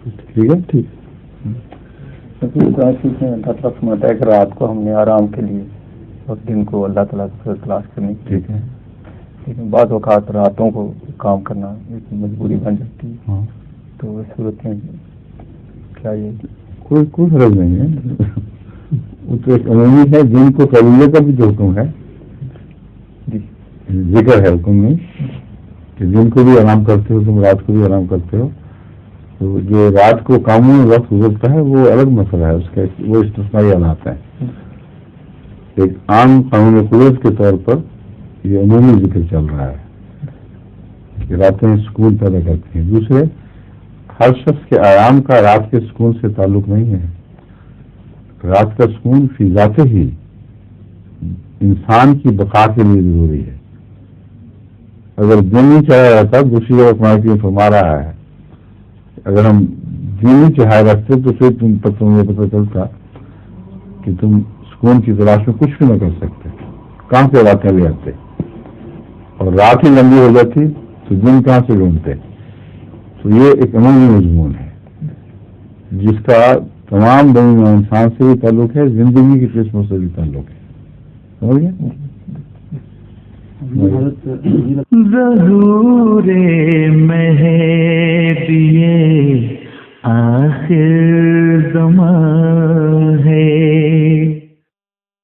ٹھیک ہے. ٹھیک فرماتا ہے کہ رات کو ہم نے آرام کے لیے اور دن کو اللہ تعالیٰ سے تلاش کرنی. ٹھیک ہے. لیکن بعض اوقات راتوں کو کام کرنا ایک مجبوری بن جاتی ہے. ہاں تو اس صورت میں کیا یہ کوئی فرض نہیں ہے. وہ تو ایک عمومی ہے جن کو قبیلے کا بھی جو حکم ہے ذکر ہے حکم میں کہ جن کو بھی آرام کرتے ہو تم رات کو بھی آرام کرتے ہو. تو جو رات کو کاموں میں وقت گزرتا ہے وہ الگ مسئلہ ہے, اس کا وہ استثنائی حالات ہیں. ایک عام قانون قدرت کے طور پر یہ عمومی ذکر چل رہا ہے کہ راتیں سکون پیدا کرتی ہیں. دوسرے, ہر شخص کے آرام کا رات کے سکون سے تعلق نہیں ہے. رات کا سکون فی ذات ہی انسان کی بقا کے لیے ضروری ہے. اگر دن نہیں چاہا جاتا, دوسری جگہ قرآن فرما رہا ہے اگر ہم دن نہیں چاہے رکھتے تو پھر تمہیں پتہ چلتا کہ تم سکون کی تلاش میں کچھ بھی نہ کر سکتے. کہاں سے راتیں لے آتے, اور رات ہی لمبی ہو جاتی تو دن کہاں سے ڈھونڈتے. تو یہ ایک عمومی مضمون ہے جس کا تمام بنی انسان سے بھی تعلق ہے, زندگی کی قسموں سے بھی تعلق ہے. سمجھ گئے؟ ظہور مہدی آخر